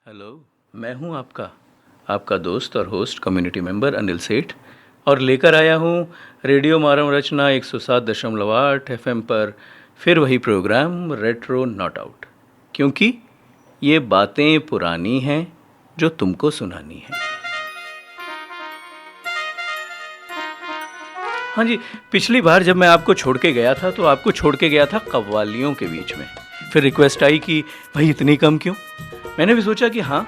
Hello, मैं हूं आपका दोस्त और होस्ट कम्युनिटी मेंबर अनिल सेठ और लेकर आया हूं रेडियो मारम रचना 107.8 एफएम पर फिर वही प्रोग्राम रेट्रो नॉट आउट, क्योंकि ये बातें पुरानी हैं जो तुमको सुनानी है। हाँ जी, पिछली बार जब मैं आपको छोड़ के गया था तो आपको छोड़ के गया था कव्वालियों के बीच में। फिर रिक्वेस्ट आई कि भाई इतनी कम क्यों। मैंने भी सोचा कि हाँ,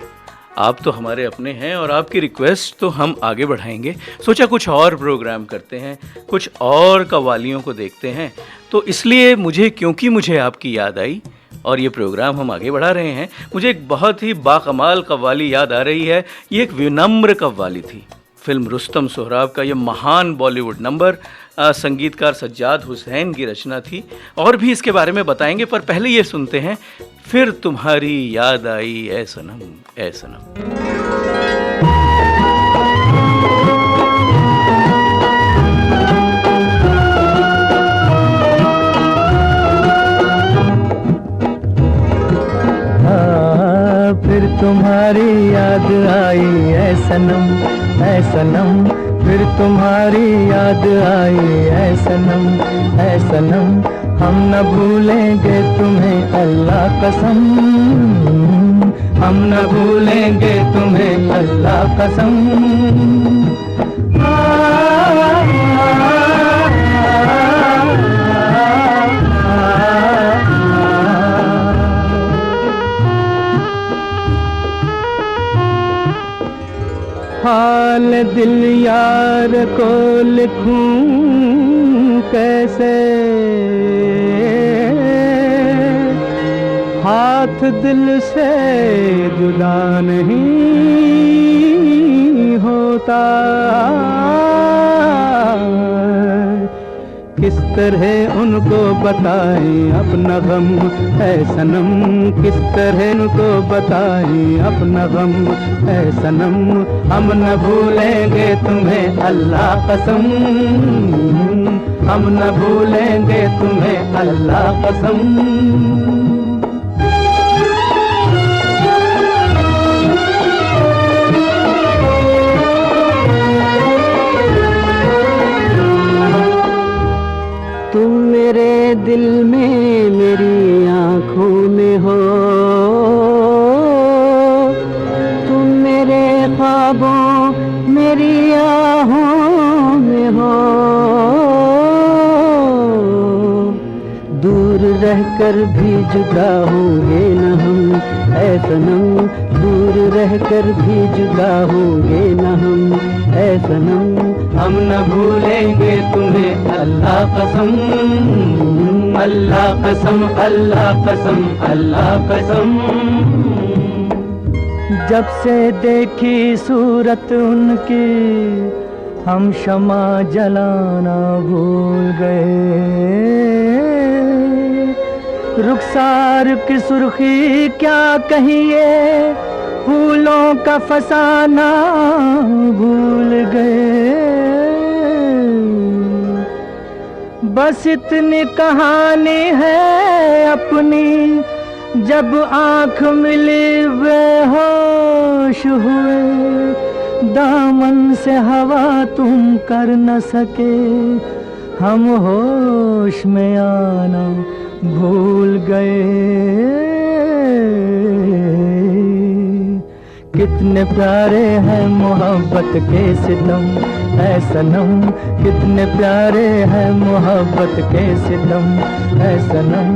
आप तो हमारे अपने हैं और आपकी रिक्वेस्ट तो हम आगे बढ़ाएंगे। सोचा कुछ और प्रोग्राम करते हैं, कुछ और कव्वालियों को देखते हैं। तो इसलिए क्योंकि मुझे आपकी याद आई और ये प्रोग्राम हम आगे बढ़ा रहे हैं, मुझे एक बहुत ही बाकमाल कव्वाली याद आ रही है। ये एक विनम्र कव्वाली थी। फिल्म रुस्तम सोहराब का ये महान बॉलीवुड नंबर संगीतकार सज्जाद हुसैन की रचना थी। और भी इसके बारे में बताएंगे, पर पहले ये सुनते हैं फिर तुम्हारी याद आई ऐ सनम ऐ सनम। फिर तुम्हारी याद आई ऐ सनम ऐ सनम, फिर तुम्हारी याद आई ऐ सनम ऐ सनम, हम न भूलेंगे तुम्हें अल्लाह कसम, हम न भूलेंगे तुम्हें अल्लाह कसम। हाल दिल यार को लिखूं कैसे, हाथ दिल से जुदा नहीं होता। किस तरह उनको बताएं अपना गम ऐ सनम, किस तरह उनको बताएं अपना गम ऐ सनम, हम न भूलेंगे तुम्हें अल्लाह कसम, हम न भूलेंगे तुम्हें अल्लाह कसम। तुम मेरे दिल में मेरी आँखों में हो, तुम मेरे ख्वाबों मेरी आहों में हो, दूर रहकर भी जुदा होंगे न हम ऐ सनम, दूर रहकर भी जुदा होंगे न हम ऐ सनम, हम न भूलेंगे तुम्हें अल्लाह कसम, अल्लाह कसम अल्लाह कसम अल्लाह कसम। जब से देखी सूरत उनकी हम शमा जलाना भूल गए, रुखसार की सुर्खी क्या कहिए, फूलों का फसाना भूल गए। बस इतनी कहानी है अपनी, जब आँख मिली बेहोश हुए, दामन से हवा तुम कर न सके, हम होश में आना भूल गए। कितने प्यारे हैं मोहब्बत के सितम ऐ सनम, कितने प्यारे हैं मोहब्बत के सितम ऐ सनम,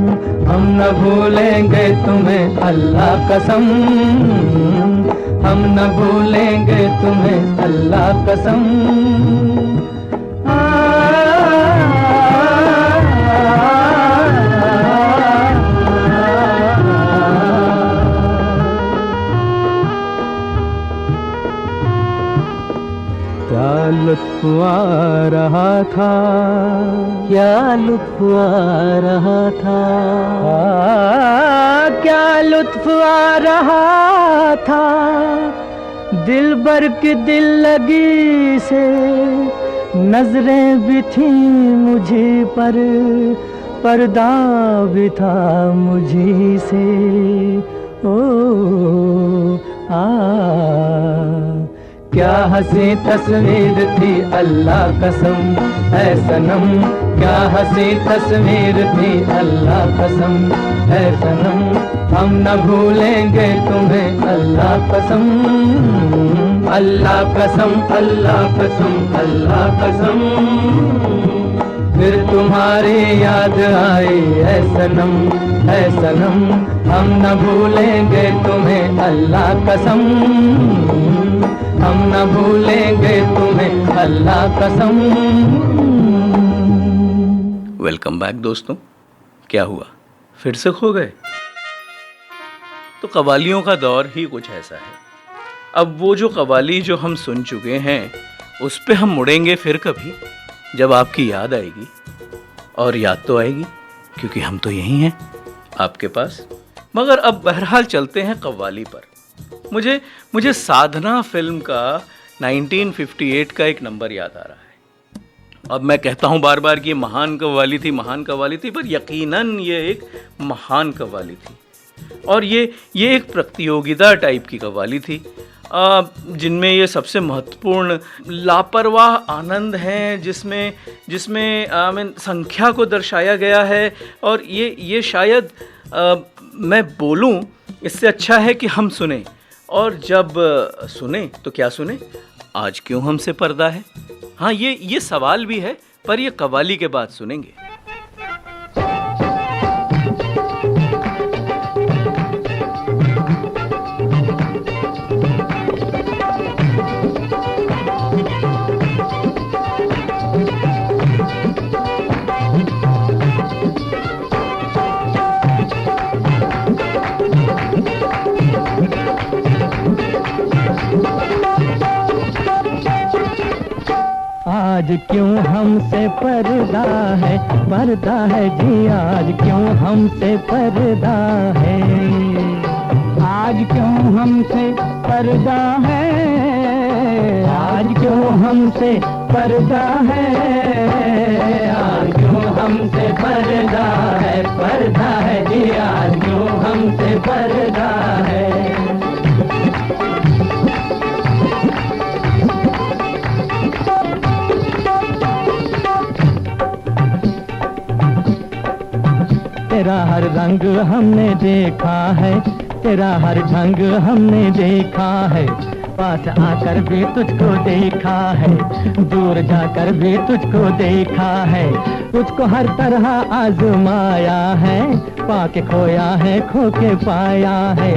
हम न भूलेंगे तुम्हें अल्लाह कसम, हम न भूलेंगे तुम्हें अल्लाह कसम। क्या लुत्फ आ रहा था, क्या लुत्फ आ रहा था, क्या लुत्फ आ रहा था, दिल बर की दिल लगी से नजरें भी थी मुझे पर, पर्दा भी था मुझी से। ओ क्या हंसी तस्वीर थी अल्लाह कसम है सनम, क्या हंसी तस्वीर थी अल्लाह कसम है सनम, हम न भूलेंगे तुम्हें अल्लाह कसम, अल्लाह कसम, अल्लाह कसम, अल्लाह कसम। फिर तुम्हारी याद आई है सनम, है सनम, हम न भूलेंगे तुम्हें अल्लाह कसम, हम न भूलेंगे तुम्हें अल्लाह कसम। वेलकम बैक दोस्तों। क्या हुआ, फिर से खो गए? तो कव्वालियों का दौर ही कुछ ऐसा है। अब वो जो कव्वाली जो हम सुन चुके हैं उस पे हम मुड़ेंगे फिर कभी, जब आपकी याद आएगी। और याद तो आएगी क्योंकि हम तो यही हैं आपके पास। मगर अब बहरहाल चलते हैं कव्वाली पर। मुझे साधना फिल्म का 1958 का एक नंबर याद आ रहा है। अब मैं कहता हूँ बार बार कि महान कव्वाली थी, महान कव्वाली थी, पर यकीनन ये एक महान कव्वाली थी। और ये एक प्रतियोगिता टाइप की कव्वाली थी, जिनमें ये सबसे महत्वपूर्ण लापरवाह आनंद हैं, जिसमें संख्या को दर्शाया गया है। और ये शायद मैं बोलूं इससे अच्छा है कि हम सुने। और जब सुने तो क्या सुने, आज क्यों हमसे पर्दा है। हाँ, ये सवाल भी है, पर ये कव्वाली के बाद सुनेंगे। आज क्यों हमसे पर्दा है जी, आज क्यों हमसे पर्दा है, आज क्यों हमसे पर्दा है, आज क्यों हमसे पर्दा है, आज क्यों हमसे पर्दा है जी, आज क्यों हमसे पर्दा है। तेरा हर रंग हमने देखा है, तेरा हर ढंग हमने देखा है, पास आकर भी तुझको देखा है, दूर जाकर भी तुझको देखा है, तुझको हर तरह आजमाया है, पाके खोया है खो के पाया है,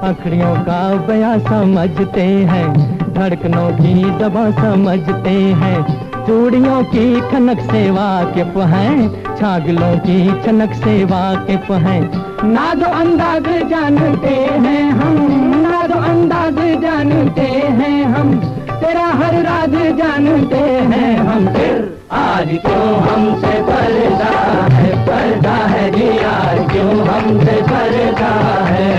अखड़ियों का बयां समझते हैं, धड़कनों की दबा समझते हैं, चूड़ियों की खनक से वाकिफ हैं, छागलों की छनक से वाकिफ हैं, नाज़ो अंदाज जानते हैं हम, नाज़ो अंदाज जानते हैं हम, तेरा हर राज जानते हैं हम। फिर आज क्यों हमसे पर्दा है जी, आज क्यों हमसे पर्दा है,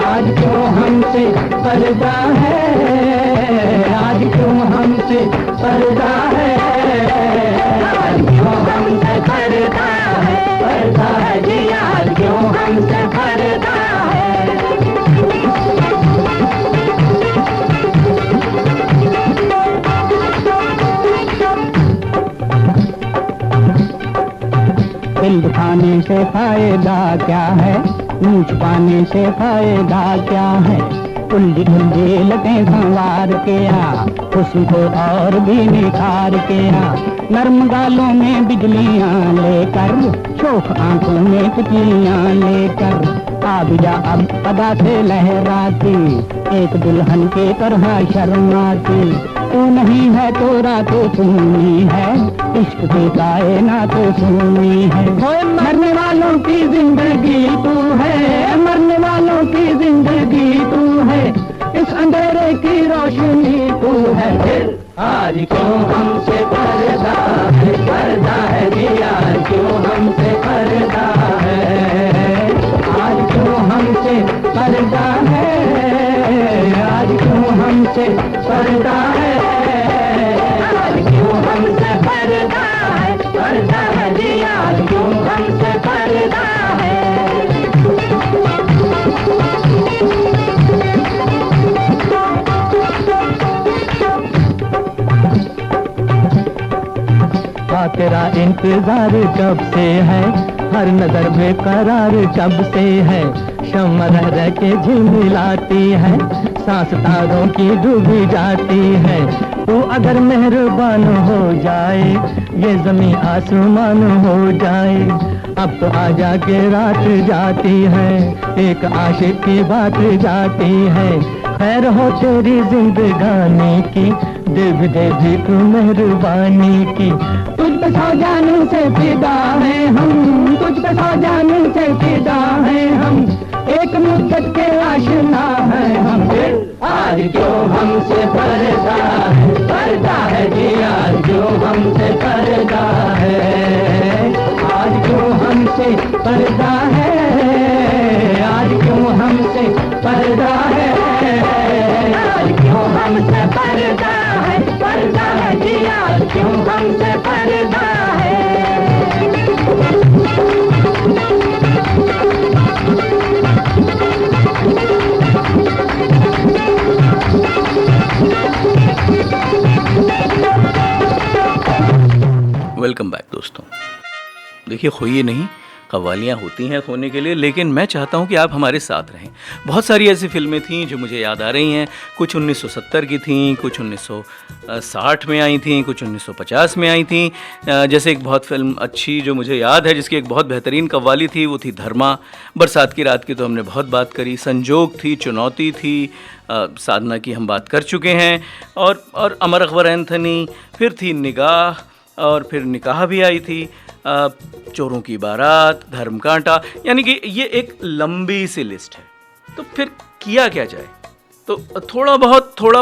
आज क्यों हमसे पर्दा है, आज क्यों हमसे पर्दा है, आज क्यों हमसे पर्दा है जी, आज क्यों हमसे पर्दा है। दिल दुखाने से फायदा क्या है, ऊंच पाने से फायदा क्या है, उलझी ढुलझी लगे संवार के आ, हुस्न को और भी निखार के आ, नर्म गालों में बिजलियां लेकर, शोख आंखों में तितलियां लेकर, आ भी जा अब अदा से लहराती, एक दुल्हन के तरह शर्माती, तू नहीं है तो रातों सुनी है, इश्क की कायनात सुनी है, मरने वालों की जिंदगी तू है, मरने वालों की जिंदगी तू है, इस अंधेरे की रोशनी तू है। फिर आज क्यों हमसे पर्दा है जी, आज क्यों हमसे पर्दा है, आज क्यों हमसे पर्दा है, आज क्यों हमसे पर्दा है, आज क्यों हमसे पर्दा है जी, आज क्यों हमसे पर्दा है। तेरा इंतजार कब से है, हर नजर बेकरार कब से है, शम्मा रह रह के झिलमिलाती है, सांस तारों की डूबी जाती है। तू अगर मेहरबान हो जाए, ये जमीन आसमान हो जाए। अब तो आजा के रात जाती है, एक आशिक की बात जाती है। खैर हो तेरी जिंदगानी की, दे भी तू मेहरबानी की। तुझ पे सौ जानों से फिदा है हम, तुझ पे सौ जानों से फिदा है हम, एक मुद्दत के आशिना है हम। आज क्यों हमसे पर्दा है जी, आज क्यों हमसे पर्दा है, आज क्यों हमसे पर्दा है, आज क्यों हमसे पर्दा है, आज क्यों हमसे पर्दा है जी, आज क्यों हमसे पर्दा है। वेलकम बैक दोस्तों। देखिए, खोइए नहीं, कव्वालियाँ होती हैं खोने के लिए, लेकिन मैं चाहता हूँ कि आप हमारे साथ रहें। बहुत सारी ऐसी फिल्में थीं जो मुझे याद आ रही हैं। कुछ 1970 की थीं, कुछ 1960 में आई थीं, कुछ 1950 में आई थीं। जैसे एक बहुत फिल्म अच्छी जो मुझे याद है, जिसकी एक बहुत बेहतरीन कव्वाली थी, वो थी धर्मा। बरसात की रात की तो हमने बहुत बात करी। संजोग थी, चुनौती थी, साधना की हम बात कर चुके हैं, और अमर अकबर एंथनी, फिर थी निगाह, और फिर निकाह भी आई थी, चोरों की बारात, धर्मकांटा। यानी कि ये एक लंबी सी लिस्ट है। तो फिर किया क्या जाए? तो थोड़ा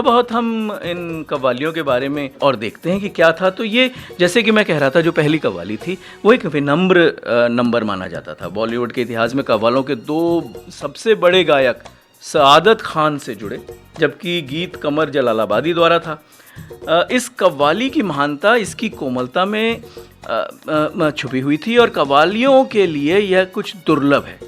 बहुत हम इन कव्वालियों के बारे में और देखते हैं कि क्या था। तो ये, जैसे कि मैं कह रहा था, जो पहली कव्वाली थी वो एक विनम्र नंबर माना जाता था। बॉलीवुड के इतिहास में कव्वालों के दो सबसे बड़े गायक सआदत खान से जुड़े, जबकि गीत कमर जलालाबादी द्वारा था। इस कव्वाली की महानता इसकी कोमलता में छुपी हुई थी, और कव्वालियों के लिए यह कुछ दुर्लभ है।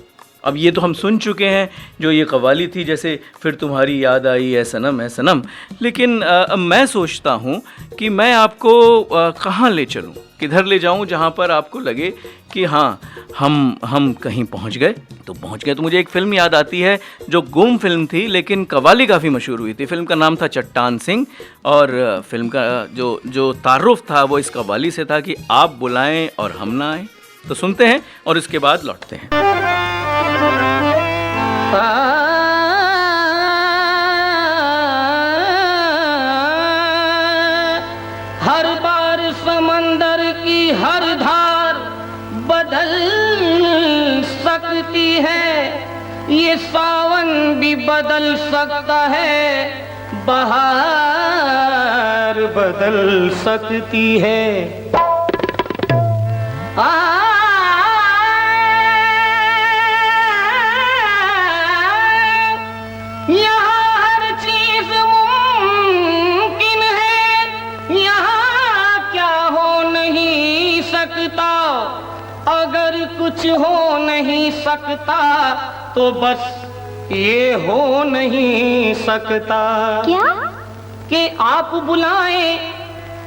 अब ये तो हम सुन चुके हैं जो ये कव्वाली थी, जैसे फिर तुम्हारी याद आई है सनम। लेकिन मैं सोचता हूँ कि मैं आपको कहाँ ले चलूँ, किधर ले जाऊँ जहाँ पर आपको लगे कि हाँ, हम कहीं पहुँच गए। तो मुझे एक फ़िल्म याद आती है जो गुम फिल्म थी, लेकिन कव्वाली काफ़ी मशहूर हुई थी। फ़िल्म का नाम था चट्टान सिंह, और फिल्म का जो तारुफ था वो इस कव्वाली से था कि आप बुलाएं और हम ना आए। तो सुनते हैं और इसके बाद लौटते हैं। हर बार समंदर की हर धार बदल सकती है, ये सावन भी बदल सकता है, बहार बदल सकती है। यहाँ हर चीज मुमकिन है, यहाँ क्या हो नहीं सकता। अगर कुछ हो नहीं सकता तो बस ये हो नहीं सकता। क्या? कि आप बुलाएं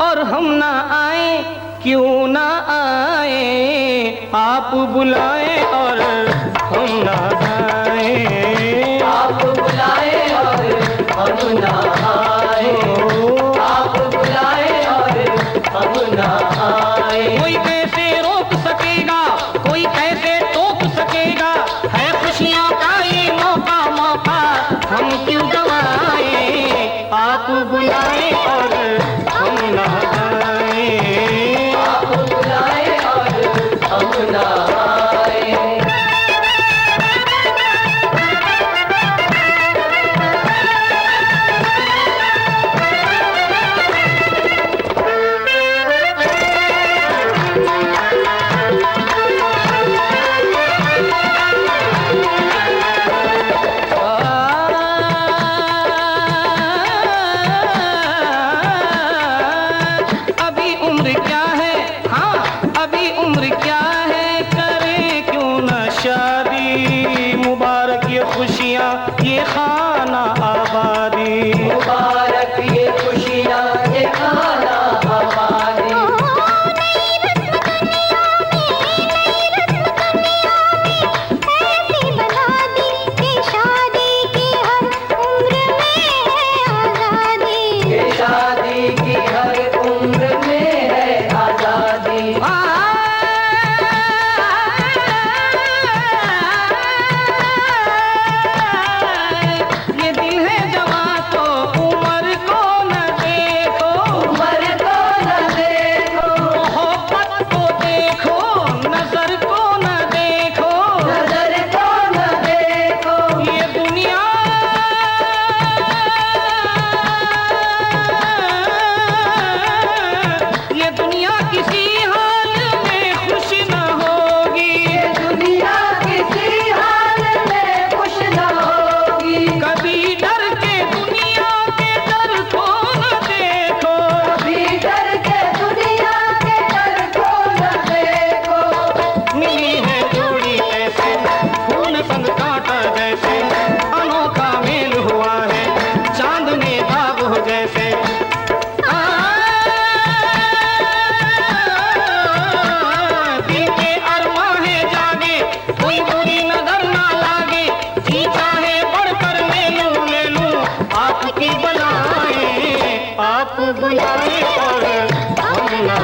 और हम ना आए, क्यों ना आए। आप बुलाएं और हम ना आए, आप बुलाएं और हम ना आए, आप बुलाएं और हम ना आए। कोई कैसे रोक सकेगा, कोई कैसे टोक सकेगा, है खुशियों का ये मौका हम क्यों गवाएं। आप बुलाएं और हम ना आए, आप बुलाएं और हम ना आए। आप बुलाए और हम ना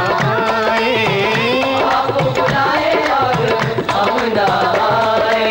आए, आप बुलाए और हम ना आए।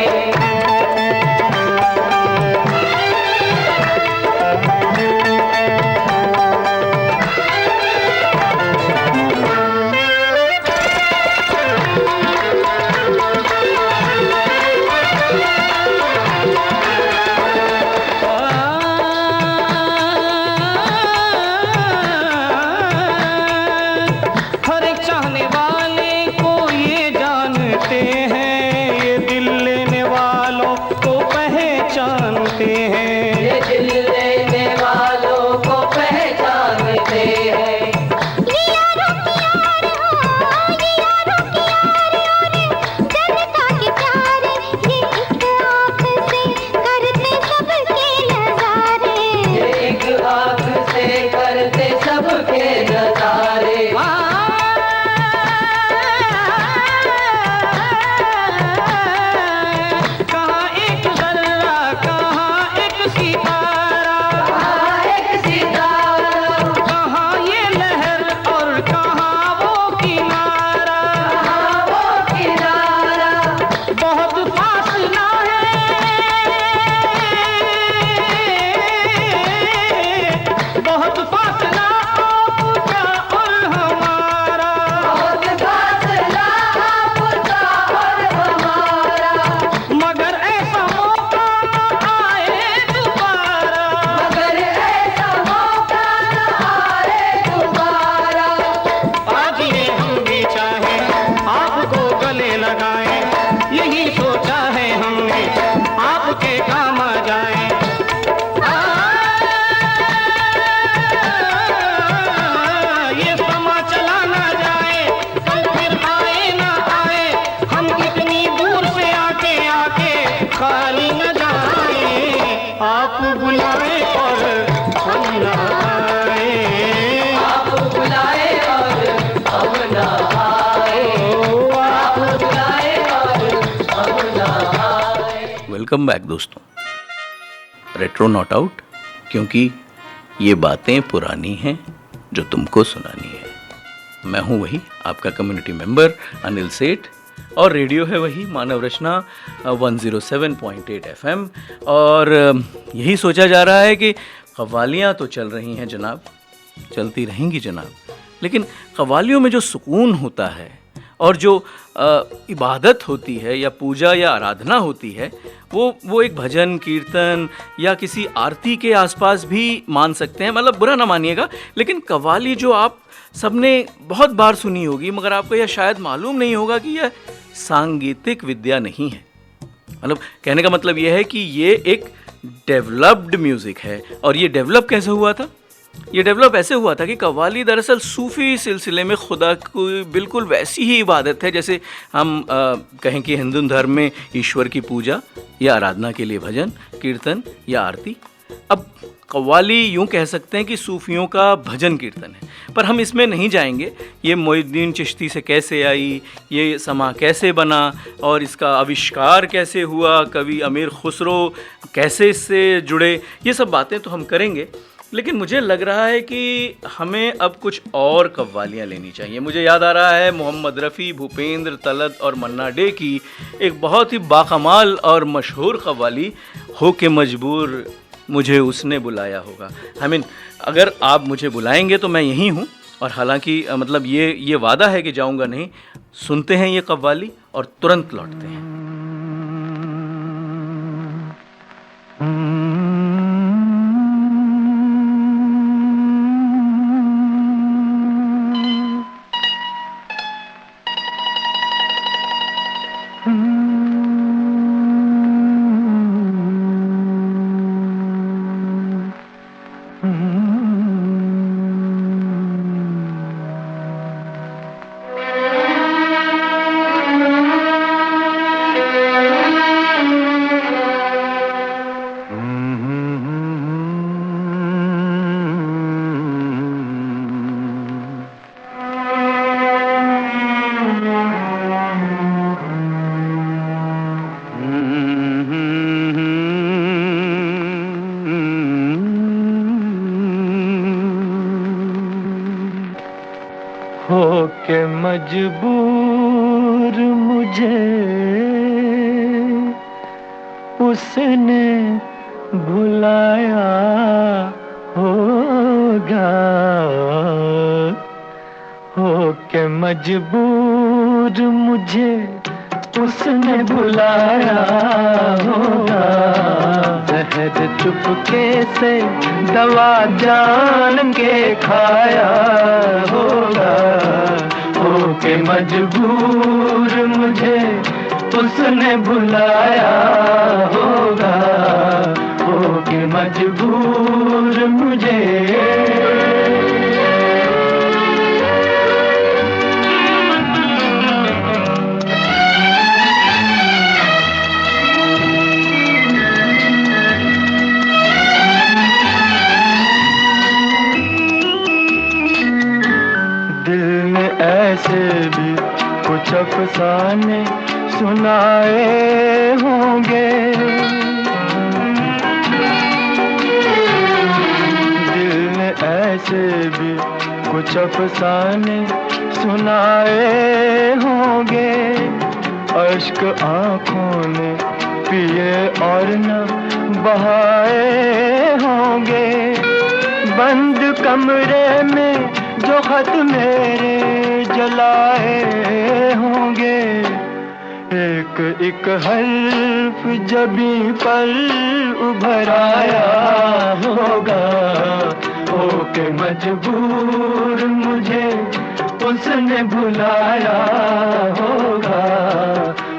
हर एक चाहने वाले को ये जानते हैं, ये दिल लेने वालों को पहचानते हैं, ये दिल लेने वालों को पहचानते हैं। ये यारों की यार हो, ये यारों की यार और जनता के प्यार, ये एक आँख से करते सबके नजारे, ये एक आँख से करते सबके नजारे। कहाँ एक जर्रा, कहाँ एक सितारा, कहाँ एक सितारा, कहाँ ये लहर और कहाँ वो किनारा, कहाँ वो किनारा। बहुत फासला है, बहुत फासला आपका और हमारा, बहुत फासला आपका और हमारा, मगर ऐसा मौका न आए दोबारा, मगर ऐसा मौका न आए दोबारा। आज ये हम भी चाहें आपको गले लगाएं, यही सोचा है हमने आपके काम आ जाए। ये समा चला ना जाए, कल फिर आए ना आए, हम इतनी दूर से आके आके खाली न जाए। आप बुलाए और हम ना आए, आप बुलाए और हम ना आए, आप बुलाए और हम ना आए। वेलकम बैक दोस्तों, रेट्रो नॉट आउट, क्योंकि ये बातें पुरानी हैं जो तुमको सुनानी है। मैं हूँ वही आपका कम्युनिटी मेंबर अनिल सेठ, और रेडियो है वही मानव रचना 107.8 FM। और यही सोचा जा रहा है कि कव्वालियाँ तो चल रही हैं जनाब, चलती रहेंगी जनाब, लेकिन कव्वालियों में जो सुकून होता है और जो इबादत होती है या पूजा या आराधना होती है, वो एक भजन कीर्तन या किसी आरती के आसपास भी मान सकते हैं। मतलब बुरा ना मानिएगा, लेकिन कव्वाली जो आप सबने बहुत बार सुनी होगी, मगर आपको यह शायद मालूम नहीं होगा कि यह सांगीतिक विद्या नहीं है। मतलब कहने का मतलब यह है कि ये एक डेवलप्ड म्यूज़िक है। और ये डेवलप कैसे हुआ था? ये डेवलप ऐसे हुआ था कि कव्वाली दरअसल सूफ़ी सिलसिले में खुदा की बिल्कुल वैसी ही इबादत है जैसे हम कहें कि हिंदू धर्म में ईश्वर की पूजा या आराधना के लिए भजन कीर्तन या आरती। अब कव्वाली यूँ कह सकते हैं कि सूफियों का भजन कीर्तन है, पर हम इसमें नहीं जाएंगे। ये मोइनुद्दीन चिश्ती से कैसे आई, ये समा कैसे बना और इसका आविष्कार कैसे हुआ, कवि अमीर खुसरो कैसे इससे जुड़े, ये सब बातें तो हम करेंगे। लेकिन मुझे लग रहा है कि हमें अब कुछ और कव्वालियाँ लेनी चाहिए। मुझे याद आ रहा है मोहम्मद रफ़ी, भूपेंद्र, तलत और मन्ना डे की एक बहुत ही बाकमाल और मशहूर कव्वाली, हो के मजबूर मुझे उसने बुलाया होगा। अगर आप मुझे बुलाएंगे तो मैं यहीं हूँ, और हालांकि मतलब ये वादा है कि जाऊँगा नहीं। सुनते हैं ये कव्वाली और तुरंत लौटते हैं। हो के मजबूर मुझे उसने भुलाया होगा, हो के मजबूर मुझे उसने भुलाया होगा। जहर चुपके से दवा जान के खाया होगा, हो के मजबूर मुझे उसने भुलाया होगा, हो के मजबूर मुझे। ऐसे भी कुछ अफसाने सुनाए होंगे, दिल ने ऐसे भी कुछ अफसाने सुनाए होंगे। अश्क आँखों ने पिए और न बहाए होंगे। बंद कमरे में जो खत मेरे जलाए होंगे, एक एक हर्फ जबी पर उभर आया होगा, हो के मजबूर मुझे उसने भुलाया होगा,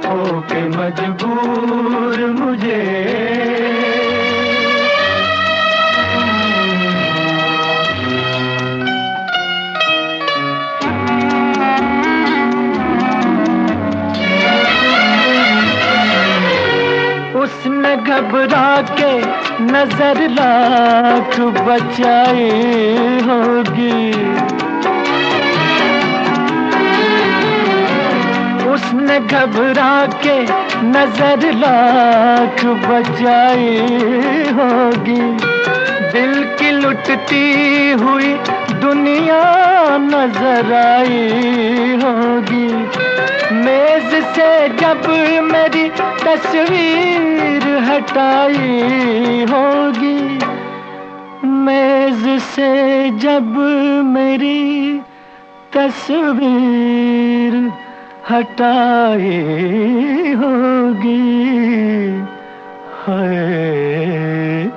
हो के मजबूर मुझे। उसने घबरा के नजर लाख बचाई होगी, उसने घबरा के नजर लाख बचाई होगी। दिल की लुटती हुई दुनिया नजर आई होगी। मेज से जब मेरी तस्वीर हटाई होगी, मेज से जब मेरी तस्वीर हटाई होगी, हाय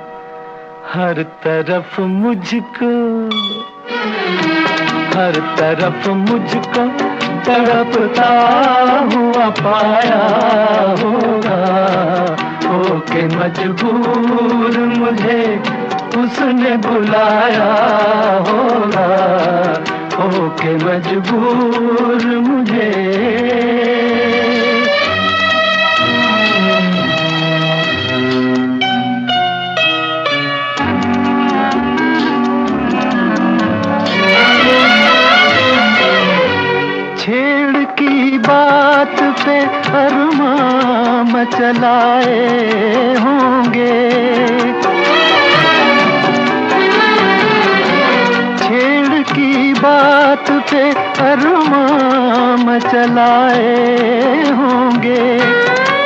हर तरफ मुझको, हर तरफ मुझको तड़पता हुआ पाया होगा, हो के मजबूर मुझे उसने बुलाया होगा, हो के मजबूर मुझे। छेड़ की बात पे अरमां मचलाए होंगे, छेड़ की बात पे अरमां मचलाए होंगे।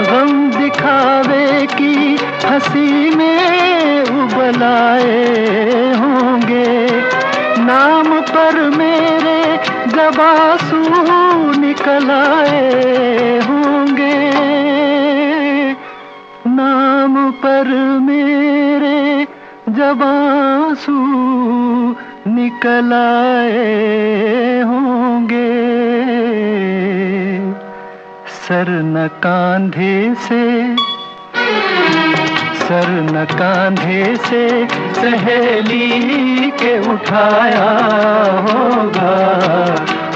गम दिखावे की हंसी में उबलाए होंगे। नाम पर मेरे जब आंसू निकल आए होंगे, नाम पर मेरे जब आंसू निकल आए होंगे। सर न कांधे से, सर न कांधे से सहेली के उठाया होगा,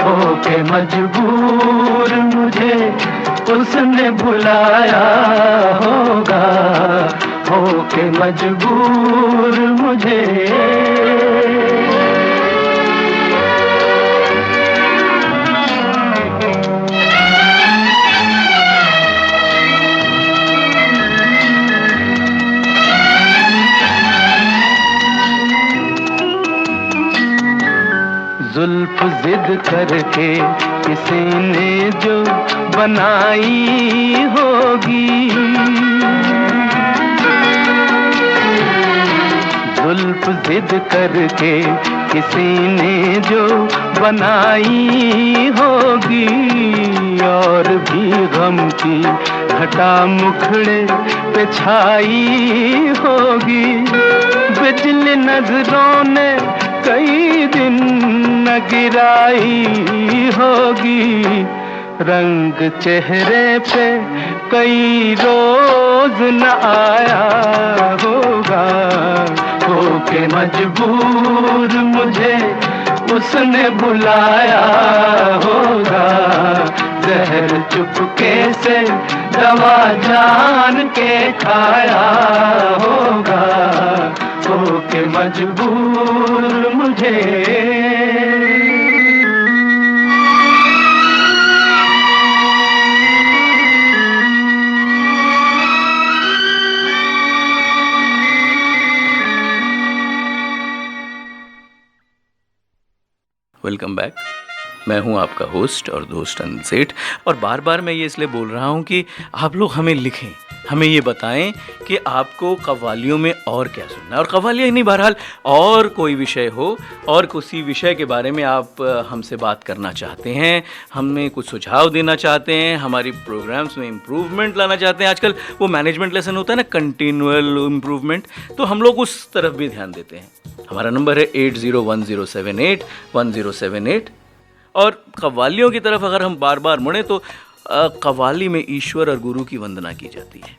हो के मजबूर मुझे उसने भुलाया होगा, हो के मजबूर मुझे। जुल्म जुल्फ जिद करके किसी ने जो बनाई होगी, जुल्फ जिद करके किसी ने जो बनाई होगी, और भी गम की घटा मुखड़े पे छाई होगी। बिजली नजरों ने कई दिन न गिराई होगी, रंग चेहरे पे कई रोज न आया होगा। होके मजबूर मुझे उसने बुलाया होगा, जहर चुपके से दवा जान के खाया होगा। होके मजबूर मुझे वेलकम बैक। मैं हूं आपका होस्ट और दोस्त अनंत सेठ, और बार बार मैं ये इसलिए बोल रहा हूं कि आप लोग हमें लिखें, हमें ये बताएं कि आपको कव्वालियों में और क्या सुनना है। और कव्वालियाँ ही नहीं, बहरहाल और कोई विषय हो और किसी विषय के बारे में आप हमसे बात करना चाहते हैं, हमें कुछ सुझाव देना चाहते हैं, हमारी प्रोग्राम्स में इम्प्रूवमेंट लाना चाहते हैं। आजकल वो मैनेजमेंट लेसन होता है ना, कंटिन्यूअल इम्प्रूवमेंट, तो हम लोग उस तरफ भी ध्यान देते हैं। हमारा नंबर है 8010781078। और कव्वालियों की तरफ अगर हम बार बार मुड़ें तो कव्वाली में ईश्वर और गुरु की वंदना की जाती है।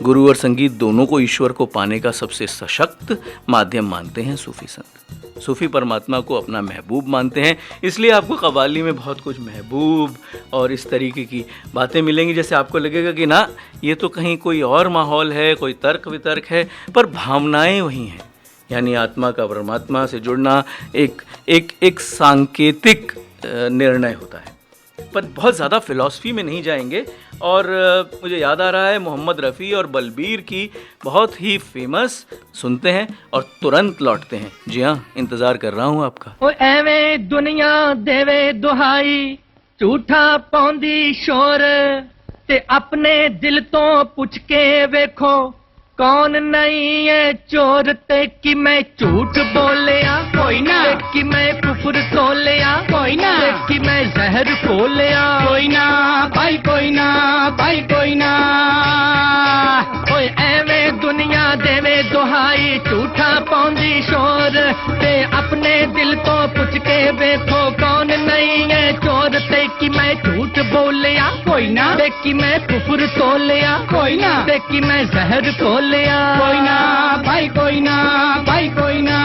गुरु और संगीत दोनों को ईश्वर को पाने का सबसे सशक्त माध्यम मानते हैं सूफी संत। सूफी परमात्मा को अपना महबूब मानते हैं, इसलिए आपको कव्वाली में बहुत कुछ महबूब और इस तरीके की बातें मिलेंगी, जैसे आपको लगेगा कि ना ये तो कहीं कोई और माहौल है, कोई तर्क वितर्क है, पर भावनाएं वही हैं। यानी आत्मा का परमात्मा से जुड़ना एक सांकेतिक निर्णय होता है, पर बहुत ज़्यादा फिलॉसफी में नहीं जाएंगे। और मुझे याद आ रहा है मोहम्मद रफ़ी और बलबीर की बहुत ही फेमस, सुनते हैं और तुरंत लौटते हैं। जी हाँ, इंतज़ार कर रहा हूँ आपका। ओ एवें दुनिया देवे दुहाई, झूठा पौंदी शोर, ते अपने दिल तो पुछ के वेखो, कौन नहीं है चोर। ते कि मैं झूठ बोलिया कोई ना, ते कि मैं कुफर तोलिया कोई ना, ते कि मैं जहर खोलिया कोई ना, भाई कोई ना, भाई कोई ना। ओए एवें दुनिया देवे दुहाई, झूठा पौंदी शोर, ते अपने दिल तो पुछ के देखो, कौन नहीं है चोर। ते कि मैं झूठ बोलिया कोई ना, ते कि मैं कुफर तोलिया कोई ना, ते कि मैं जहर खोलिया कोई ना, भाई कोई ना, भाई कोई ना।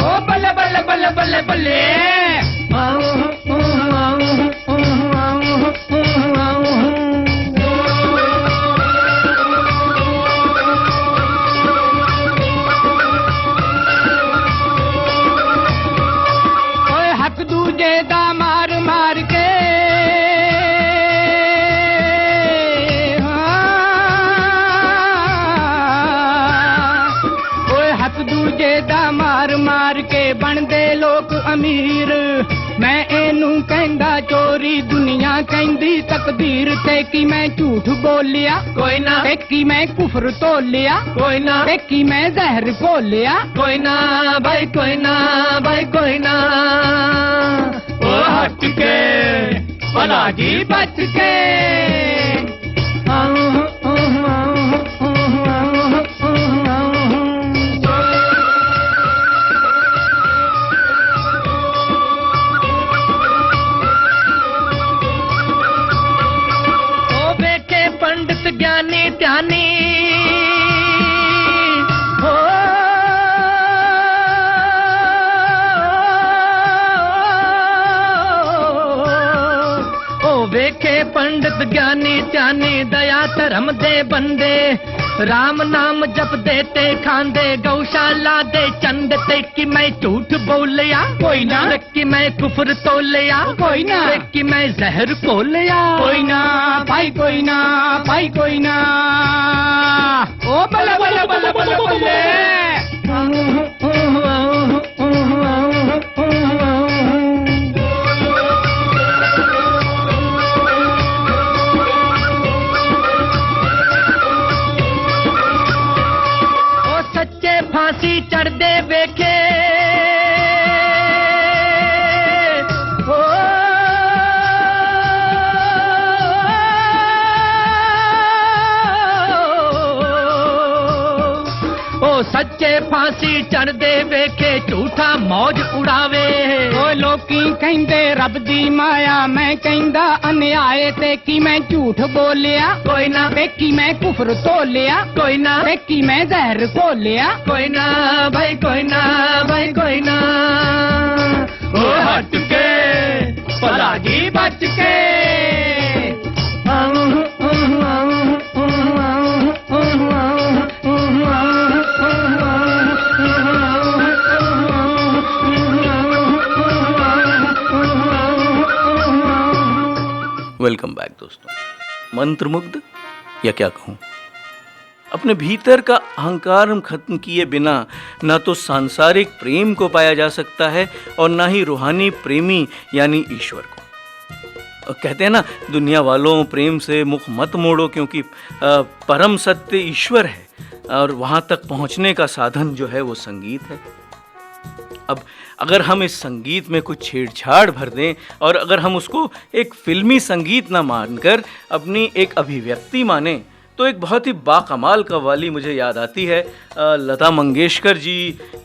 ओ बल्ले बल्ले बल्ले बल्ले बल्ले, ओए हक दूजे दा मार मार के, मार मार के बनदे लोग अमीर। मैं एनू कहंदा चोरी, दुनिया कहंदी तकदीर। ते कि मैं झूठ बोलिया कोई ना, ते कि मैं कुफर तोलिया कोई ना, ते कि मैं जहर घोलिया कोई ना, भाई कोई ना, भाई कोई ना। ओ हट के भला जी बच के, ज्ञानी ध्यानी हो, ओ वेखे पंडित ज्ञानी ध्यानी, दया धर्म दे बंदे, राम नाम जप देते खांदे, गौशाला दे चंद। ते कि मैं झूठ बोलिया कोई ना, ते कि मैं कुफर तोलिया कोई ना, ते कि मैं जहर खोलिया कोई ना, भाई कोई ना, भाई कोई ना। ओ बल्ले बल्ले बल्ले बल्ले बल्ले, फांसी चढ़ दे वेखे सच्चे फांसी चढ़ दे वेखे झूठा मौज उड़ावे ओ लोकी कहंदे रब दी माया मैं कहंदा अन्याय ते की मैं झूठ बोलिया कोई ना बेकी मैं कुफर तोलिया कोई ना बेकी मैं जहर घोलिया कोई ना भाई कोई ना भाई कोई ना ओ हट के भला जी बच के वेलकम बैक दोस्तों। मंत्रमुग्ध या क्या कहूँ, अपने भीतर का अहंकार खत्म किए बिना ना तो सांसारिक प्रेम को पाया जा सकता है और ना ही रूहानी प्रेमी यानी ईश्वर को। कहते हैं ना, दुनिया वालों प्रेम से मुख मत मोड़ो क्योंकि परम सत्य ईश्वर है और वहाँ तक पहुँचने का साधन जो है वो संगीत है। अब अगर हम इस संगीत में कुछ छेड़छाड़ भर दें और अगर हम उसको एक फिल्मी संगीत ना मानकर अपनी एक अभिव्यक्ति माने तो एक बहुत ही बाकमाल कव्वाली मुझे याद आती है। लता मंगेशकर जी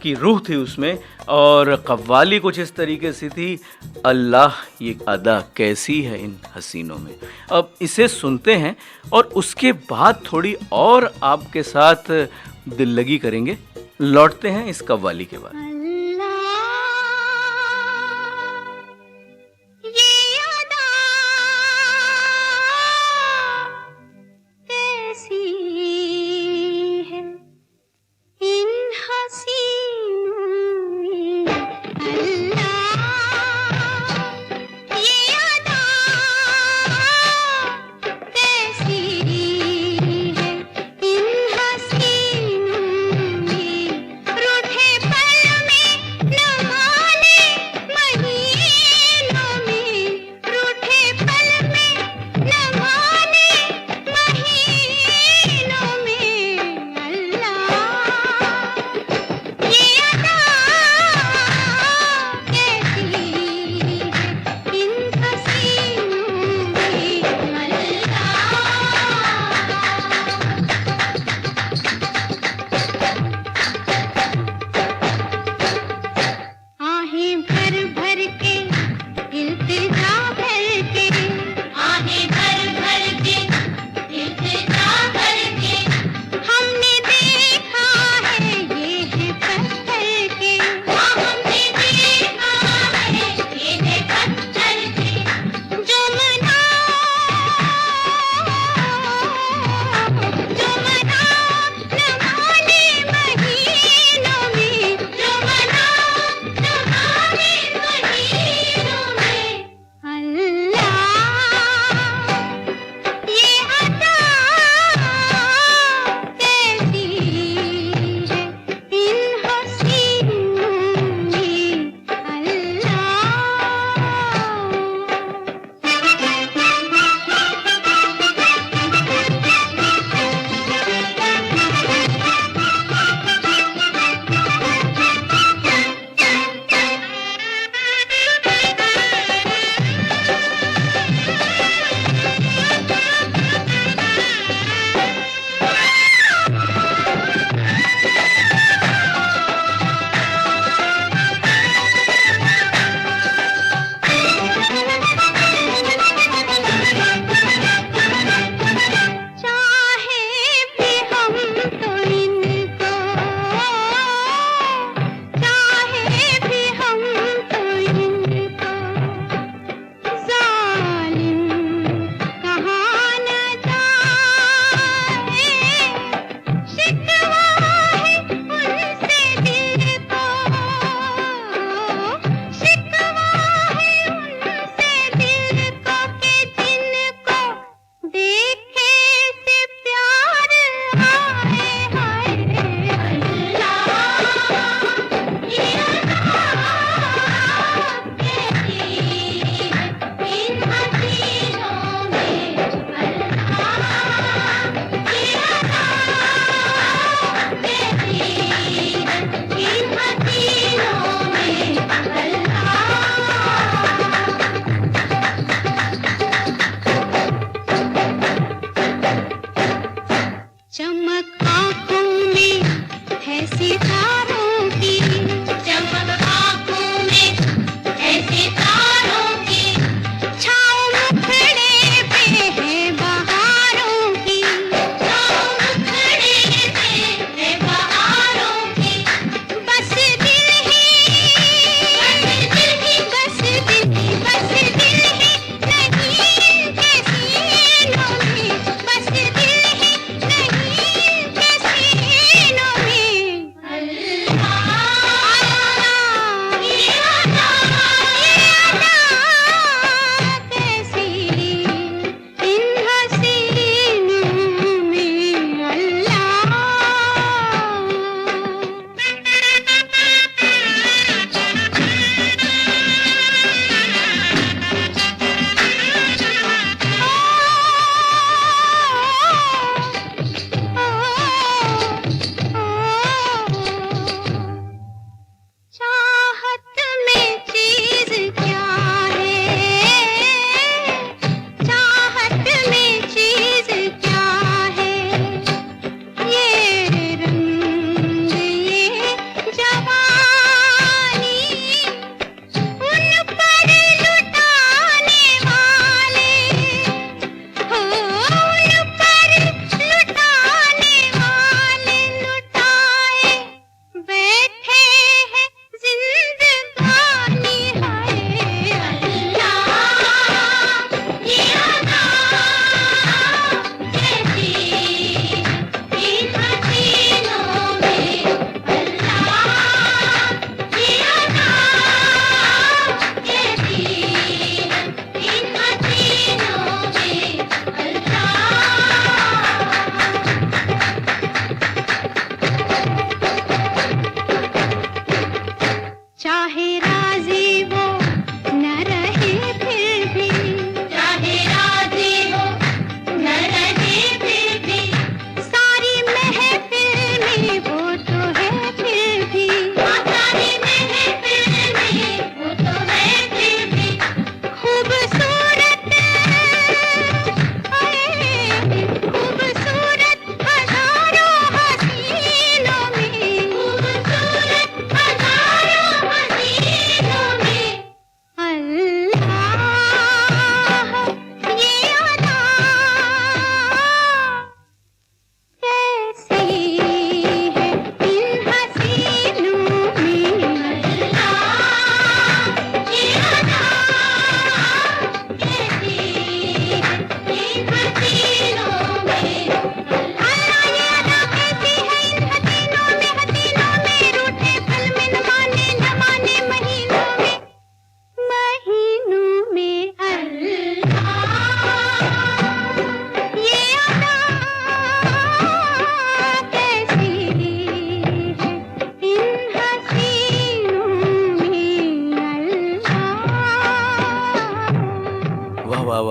की रूह थी उसमें और कव्वाली कुछ इस तरीके से थी, अल्लाह ये अदा कैसी है इन हसीनों में। अब इसे सुनते हैं और उसके बाद थोड़ी और आपके साथ दिल लगी करेंगे। लौटते हैं इस कव्वाली के बाद। रूठे पर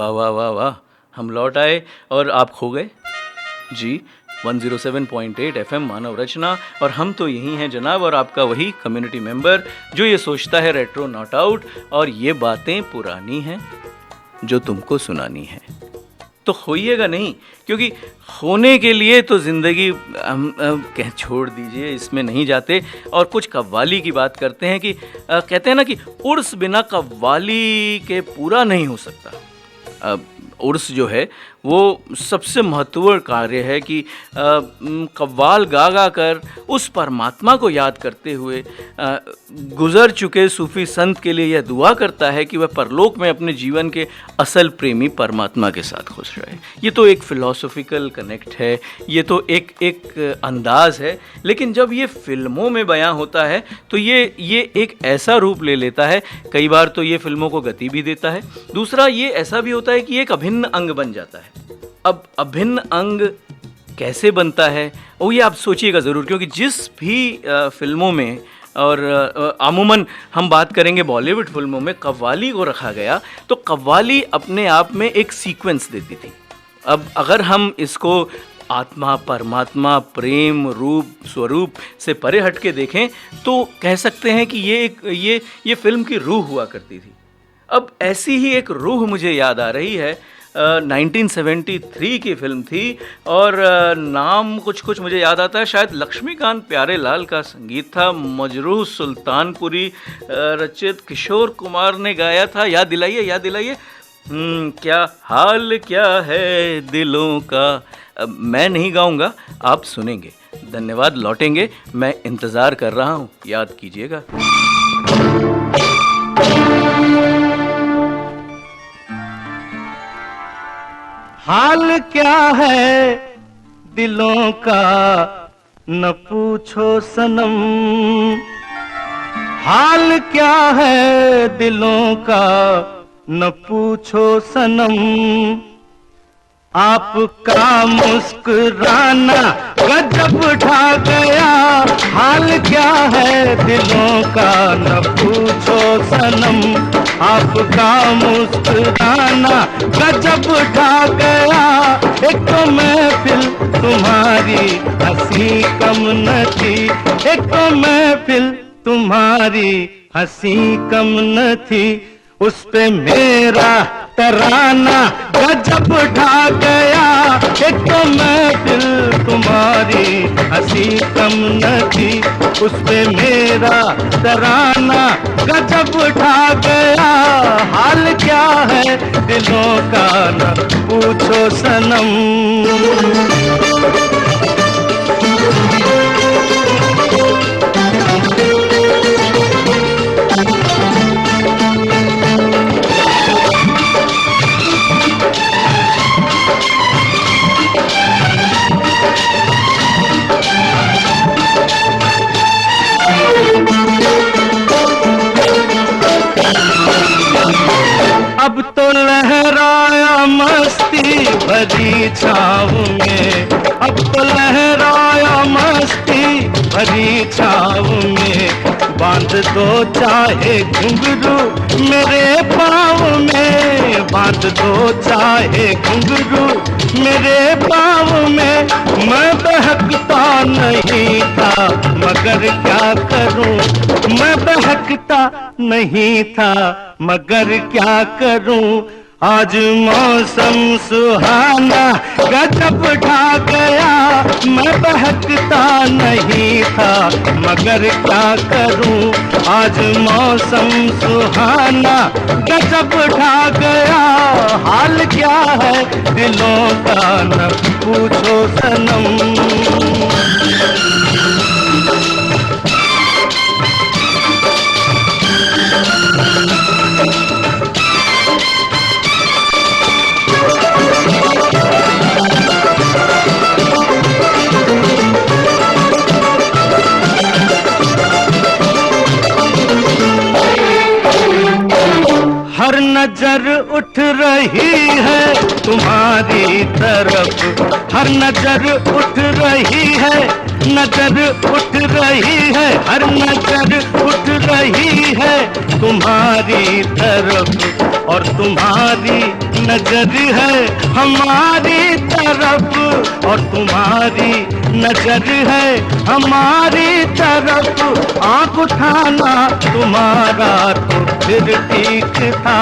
वाह वाह वाह वाह, हम लौट आए और आप खो गए। जी 107.8 FM मानव रचना, और हम तो यही हैं जनाब, और आपका वही कम्युनिटी मेंबर जो ये सोचता है रेट्रो नॉट आउट, और ये बातें पुरानी हैं जो तुमको सुनानी है। तो खोइएगा नहीं, क्योंकि खोने के लिए तो ज़िंदगी हम कह छोड़ दीजिए, इसमें नहीं जाते। और कुछ कव्वाली की बात करते हैं कि कहते हैं ना कि उर्स बिना कव्वाली के पूरा नहीं हो सकता। उर्स जो है वो सबसे महत्वपूर्ण कार्य है कि कव्वाल गा कर उस परमात्मा को याद करते हुए गुज़र चुके सूफ़ी संत के लिए यह दुआ करता है कि वह परलोक में अपने जीवन के असल प्रेमी परमात्मा के साथ खुश रहे। ये तो एक फ़िलॉसफिकल कनेक्ट है, ये तो एक अंदाज़ है, लेकिन जब ये फ़िल्मों में बयां होता है तो ये एक ऐसा रूप ले लेता है। कई बार तो ये फ़िल्मों को गति भी देता है, दूसरा ये ऐसा भी होता है कि एक अभिन्न अंग बन जाता है। अब अभिन्न अंग कैसे बनता है वो ये आप सोचिएगा ज़रूर, क्योंकि जिस भी फिल्मों में, और अमूमन हम बात करेंगे बॉलीवुड फिल्मों में, कव्वाली को रखा गया तो कव्वाली अपने आप में एक सीक्वेंस देती थी। अब अगर हम इसको आत्मा, परमात्मा, प्रेम, रूप, स्वरूप से परे हट के देखें तो कह सकते हैं कि ये फिल्म की रूह हुआ करती थी। अब ऐसी ही एक रूह मुझे याद आ रही है, 1973 की फिल्म थी, और नाम कुछ मुझे याद आता है, शायद लक्ष्मीकांत प्यारेलाल का संगीत था, मजरूह सुल्तानपुरी रचित, किशोर कुमार ने गाया था। याद दिलाइए क्या हाल क्या है दिलों का। मैं नहीं गाऊंगा, आप सुनेंगे। धन्यवाद, लौटेंगे, मैं इंतज़ार कर रहा हूँ, याद कीजिएगा। हाल क्या है दिलों का न पूछो सनम, हाल क्या है दिलों का न पूछो सनम, आपका मुस्कुराना गजब ढा गया, हाल क्या है दिलों का न पूछो सनम, आपका मुस्कुराना गजब ढा गया, एक तो महफिल तुम्हारी हंसी कम न थी, एक तो महफिल तुम्हारी हंसी कम न थी, उस पे मेरा तराना गजब ढा गया, एक तो महफिल तुम्हारी हंसी कम न थी, उस पे मेरा तराना गजब ढा गया, हाल क्या है दिलों का न पूछो सनम। अब तो लहराया मस्ती भरी छाँव में, अब तो लहराया मस्ती भरी छाँव में, बांध दो चाहे घुंघरू मेरे पाँव में, बांध दो चाहे घुंघरू मेरे पाँव में, मैं बहकता नहीं था मगर क्या करूं, मैं बहकता नहीं था मगर क्या करूं, आज मौसम सुहाना गजब ढा गया, मैं बहकता नहीं था मगर क्या करूं, आज मौसम सुहाना गजब ढा गया, हाल क्या है दिलों का न पूछो सनम। हर नजर उठ रही है तुम्हारी तरफ, हर नजर उठ रही है, नजर उठ रही है, हर नजर उठ रही है तुम्हारी तरफ, और तुम्हारी नजर है हमारी तरफ, और तुम्हारी नजर है हमारी तरफ। आँख उठाना तुम्हारा तो फिर ठीक था,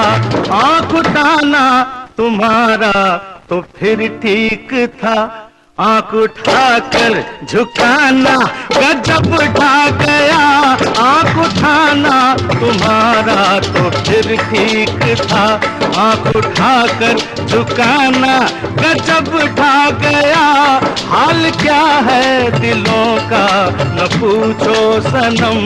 आँख उठाना तुम्हारा तो फिर ठीक था। आँख उठाकर झुकाना गजब ढा गया, आँख उठाना तुम्हारा तो फिर ठीक था। आँख उठाकर झुकाना गजब ढा गया। हाल क्या है दिलों का न पूछो सनम।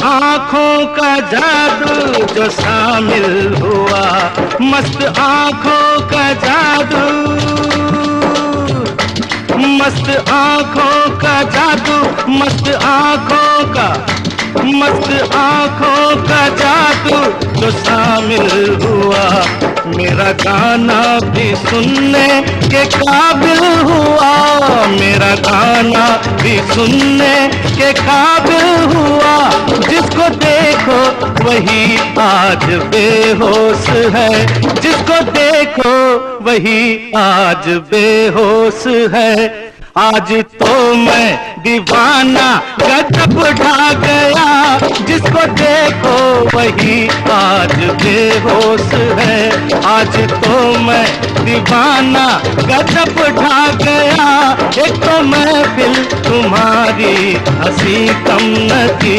आँखों का जादू जो शामिल हुआ, मस्त आँखों का जादू, मस्त आँखों का जादू, मस्त आँखों का, मस्त आँखों का जादू जो शामिल हुआ। मेरा गाना भी सुनने के काबिल हुआ, मेरा गाना भी सुनने के काबिल हुआ। जिसको देखो वही आज बेहोश है, जिसको देखो वही आज बेहोश है। आज तो मैं दीवाना गजब ढा गया, जिसको देखो वही आज बेहोश है। आज तो मैं दीवाना गजब ढा गया। एक तो महफिल तुम्हारी हंसी कम न थी,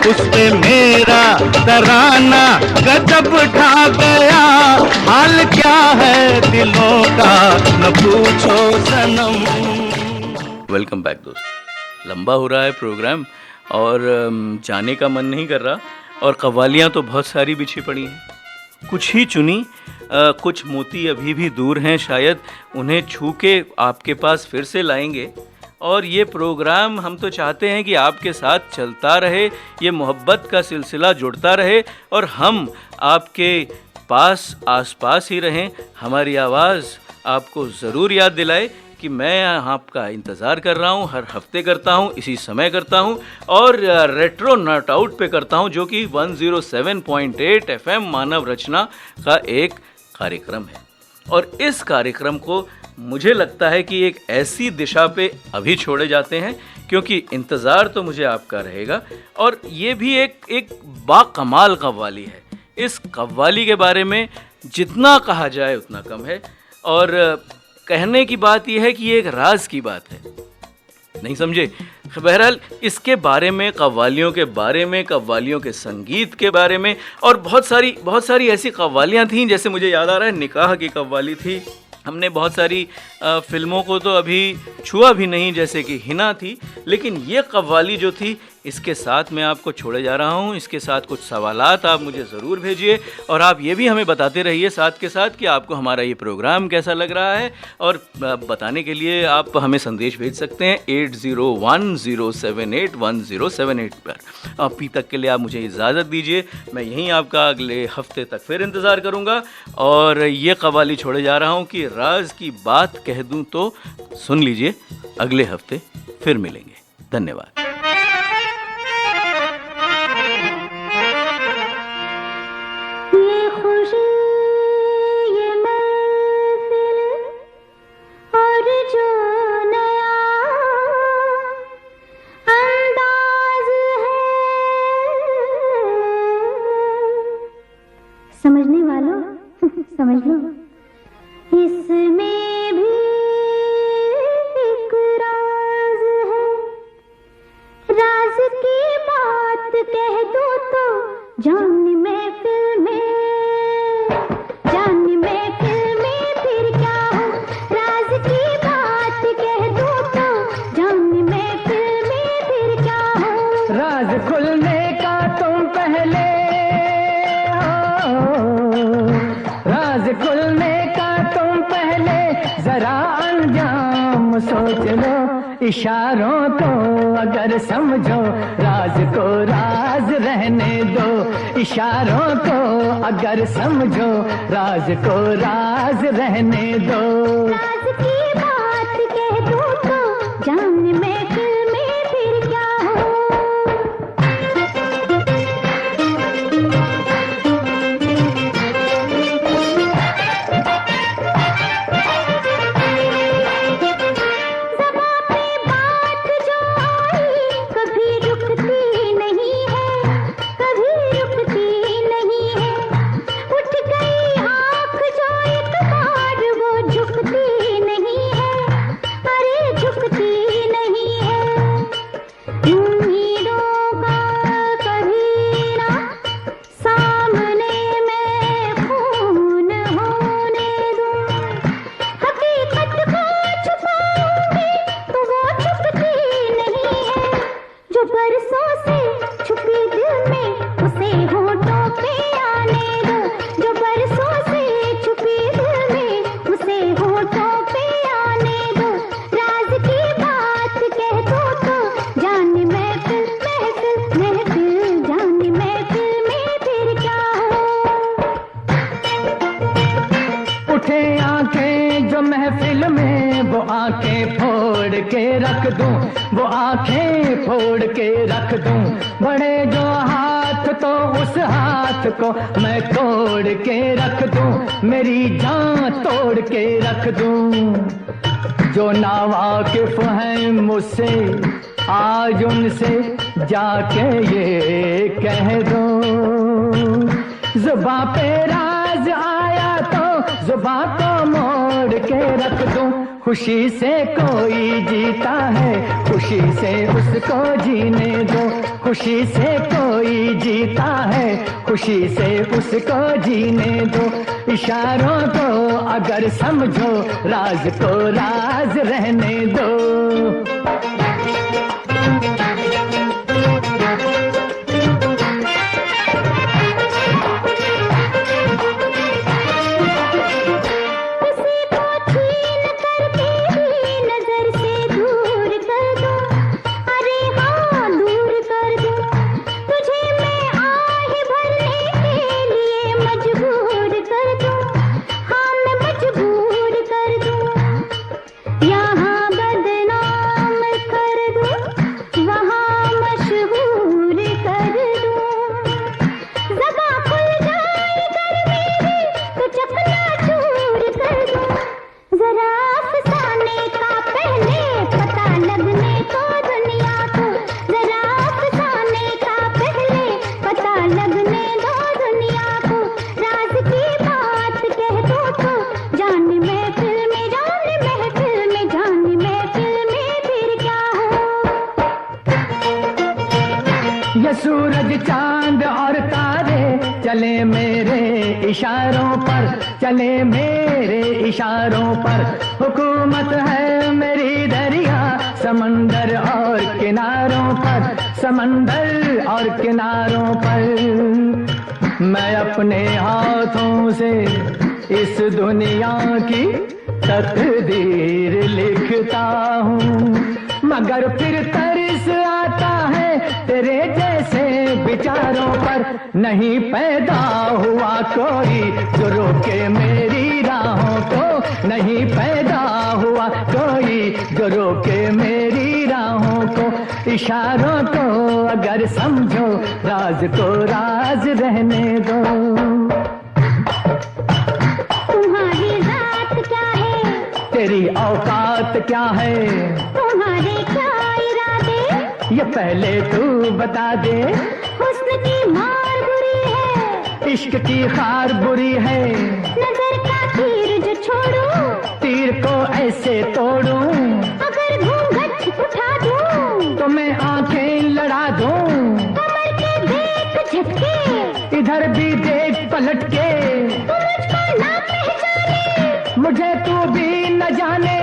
उस पे मेरा तराना गजब ढा गया। हाल क्या है दिलों का न पूछो सनम। वेलकम बैक दोस्त। लंबा हो रहा है प्रोग्राम और जाने का मन नहीं कर रहा, और कव्वालियाँ तो बहुत सारी बिछी पड़ी हैं, कुछ ही चुनी। कुछ मोती अभी भी दूर हैं, शायद उन्हें छू के आपके पास फिर से लाएंगे। और ये प्रोग्राम हम तो चाहते हैं कि आपके साथ चलता रहे, ये मोहब्बत का सिलसिला जुड़ता रहे और हम आपके पास आसपास ही रहें। हमारी आवाज़ आपको ज़रूर याद दिलाए कि मैं आपका इंतज़ार कर रहा हूँ, हर हफ्ते करता हूँ, इसी समय करता हूँ, और रेट्रो नॉट आउट पे करता हूँ, जो कि 107.8 FM मानव रचना का एक कार्यक्रम है। और इस कार्यक्रम को मुझे लगता है कि एक ऐसी दिशा पे अभी छोड़े जाते हैं, क्योंकि इंतज़ार तो मुझे आपका रहेगा। और ये भी एक बाकमाल कव्वाली है। इस कव्वाली के बारे में जितना कहा जाए उतना कम है, और कहने की बात यह है कि ये एक राज की बात है, नहीं समझे। बहरहाल इसके बारे में, कव्वालियों के बारे में, कव्वालियों के संगीत के बारे में, और बहुत सारी ऐसी कव्वालियाँ थीं। जैसे मुझे याद आ रहा है निकाह की कव्वाली थी। हमने बहुत सारी फिल्मों को तो अभी छुआ भी नहीं, जैसे कि हिना थी। लेकिन ये कव्वाली जो थी, इसके साथ मैं आपको छोड़े जा रहा हूँ। इसके साथ कुछ सवालात आप मुझे ज़रूर भेजिए, और आप ये भी हमें बताते रहिए साथ के साथ कि आपको हमारा ये प्रोग्राम कैसा लग रहा है। और बताने के लिए आप हमें संदेश भेज सकते हैं 8010781078 पर। अभी तक के लिए आप मुझे इजाज़त दीजिए, मैं यहीं आपका अगले हफ्ते तक फिर इंतज़ार करूँगा। और ये कव्वाली छोड़े जा रहा हूँ कि राज की बात कह दूँ तो सुन लीजिए। अगले हफ्ते फिर मिलेंगे। धन्यवाद। समझने वालों समझ लो, इसमें भी एक राज है। राज की बात कह दूं तो जान महफिल में, जान महफिल में फिर क्या हो। राज की बात कह दूं तो जान महफिल में फिर क्या हो। राज खुलने का तुम पहले, राज खुलने का तुम पहले जरा अंजाम तुम सोच लो इशारों को अगर समझो, राज को राज रहने दो। इशारों को अगर समझो, राज को राज रहने दो। राज की बात कह दूं तो जान महफिल में फिर क्या हो। ज़बां पे बात जो आई कभी रुकती नहीं है, कभी रुकती नहीं है। उठ गई आँख जो एक बार वो झुकती नहीं है, अरे झुकती नहीं है। उम्मीदों का कभी ना सामने मैं खून होने दूं। हकीकत को छुपाऊंगी तो वो छुपती नहीं है। जो बरसों से छुपी दिल में उसे होठों पे आने दो। जो बरसों से छुपी दिल में उसे होठों पे आने दो। राज की बात कह दो तो जान महफिल महफिल महफिल, जान महफिल में फिर क्या हो। उठे आंखें जो महफिल में, वो आंखें फोड़ के रख दूं, वो आंखें फोड़ के रख दूं। बड़े जो हाथ तो उस हाथ को मैं तोड़ के रख दूं, मेरी जान तोड़ के रख दूं। जो नावाकिफ हैं मुझसे आज उनसे जाके ये कह दो। जुबां पे राज आया तो जुबां को मोड़ के रख दूं। खुशी से कोई जीता है, खुशी से उसको जीने दो। खुशी से कोई जीता है, खुशी से उसको जीने दो। इशारों को अगर समझो, राज को राज रहने दो। किसी को छीन करके भी नजर से दूर कर दूं, अरे हाँ दूर कर दूं। तुझे मैं आह भरने के लिए मजबूर कर दूं, हाँ मैं मजबूर कर दूं। यहाँ बदनाम कर दूं, वहाँ मशहूर कर दूं। ज़बां खुल जाए कर मेरी तो चकनाचूर कर दूं। जरा अफसाने का पहले पता लगने को दुनिया को। जरा अफसाने का पहले पता लगने दो दुनिया को। राज की बात कह दो तो जान महफिल में, जान महफिल में, जान महफिल में फिर क्या हो। ये सूरज चांद और तारे चले मेरे इशारों पर, चले मेरे इशारों पर। हुकूमत है मेरी दरिया समंदर और किनारों पर, समंदर और किनारों पर। मैं अपने हाथों से इस दुनिया की तकदीर लिखता हूँ, मगर फिर तरस आता है तेरे जैसे विचारों पर। नहीं पैदा हुआ कोई जो रोके मेरी राहों को, नहीं पैदा हुआ कोई जो रोके मेरी राहों को। इशारों को अगर समझो, राज को राज रहने दो। तुम्हारी जात क्या है, तेरी औकात क्या है, तुम्हारे क्या इरादे, ये पहले तू बता दे। हुस्न की मार बुरी है, इश्क की खार बुरी है, नजर का तीर जो छोड़ूं, तीर को ऐसे तोड़ूं, अगर घूंघट उठा दूं, तो मैं आंखें लड़ा दूं। कमर के देख झटके, इधर भी देख पलट के, तू मुझको ना पहचाने, मुझे तू भी न जाने।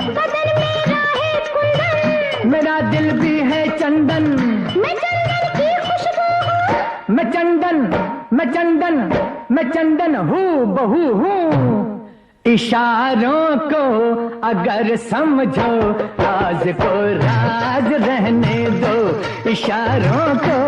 बदन मेरा है कुंदन, मेरा दिल भी है चंदन, मैं चंदन की खुशबू हूँ, मैं चंदन, मैं चंदन, मैं चंदन हूँ बहू हूँ। इशारों को अगर समझो, राज को राज रहने दो, इशारों को